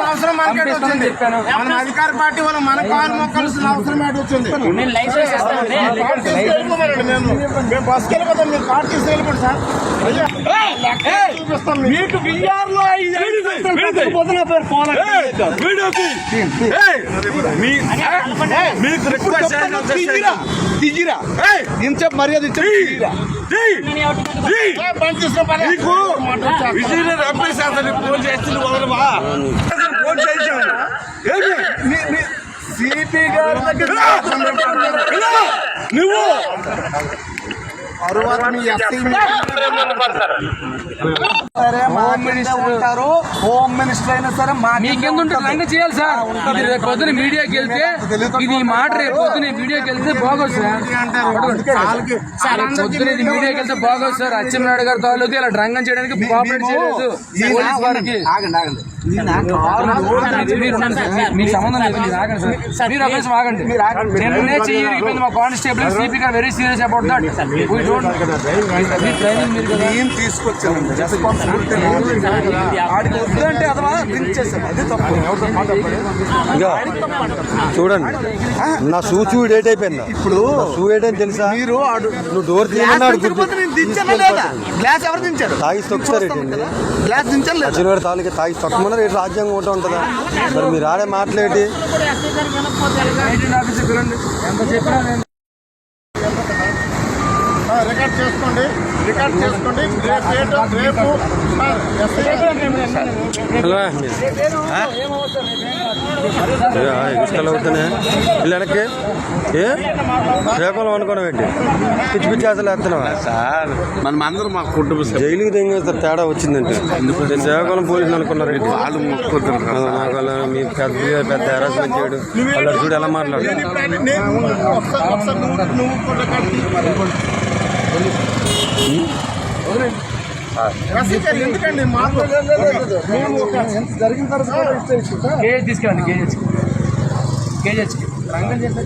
అవసరం మనకి వచ్చింది. మన అధికార పార్టీ వాళ్ళు మన కాలు మొక్కాల్సిన అవసరం ఏంటి వచ్చింది? మేము బస్కి వెళ్ళిపోతాం, మీరు కార్డు తీసుకు వెళ్ళిపోండి సార్. మీకు బిఆర్లో దిగిరా ఇంత మర్యాద ఫోన్ చేసి వదలవా? ఫోన్ చేశాను సిపి గారి దగ్గర నువ్వు సరే ఉంటారు. హోమ్ మినిస్టర్ అయినా సరే లంగ చేయాలి సార్. ఇది రేపు పొద్దున మీడియాకి వెళ్తే ఇది మాట రేపు పొద్దున మీడియాకి వెళ్తే బాగోదు సార్. పొద్దున ఇది మీడియాకి వెళ్తే బాగోదు సార్. అచ్చెన్నాయుడు గారి తాలూకు ఇలా డ్రంగం చేయడానికి కోఆపరేట్ చేయలేదు పోలీస్ వారికి. మీకు సంబంధం లేదు, మీరు ఆగండి సార్. మీరు అభ్యాసం ఆగండి. నిన్నే చెయ్యి మా కానిస్టేబుల్ సిపి గారు very serious about that. Training మీరు తీసుకొచ్చానండి వద్దంటే అదవా దించేసాను. అది తప్పు. చూడండి నా సూచు డేట్ అయిపోయింది. ఇప్పుడు సూ డేట్ అని తెలుసా? మీరు నువ్వు డోర్ తీయమన్నాడు. గ్లాస్ ఎవరు దించారు? తాగి తొక్కుతారు. గ్లాస్ దించారు. అచ్చినవాడి తాలూకి తాగి తొక్కమన్నారు. ఏంటి రాజ్యాంగం ఒకటి ఉంటుందా? మరి మీరు ఆడే మాట్లాడి రికార్డ్ చేసుకోండి. రికార్డ్ చేసుకోండి. రేపు ఇసుకలు అవుతున్నాయి. ఇల్లు వెనక్కి శ్రీకాకుళం అనుకోవడం ఏంటి? పిచ్చి పిచ్చి అసలు వేస్తున్నావా సార్? మనం అందరూ మా కుటుంబ జైలుకి తెంగేస్తారు. తేడా వచ్చిందంటే శ్రీకాకుళం పోలీసులు అనుకున్నారు. వాళ్ళు మొక్కుతున్నారు. మీ పెద్ద హెరాస్మెంట్ చేయడు. వాళ్ళు చూడు ఎలా మాట్లాడు. ఎందుకండి జరిగిన తర్వాత కేజీ తీసుకెళ్ళండి. కేజీ రంగం చేస్తే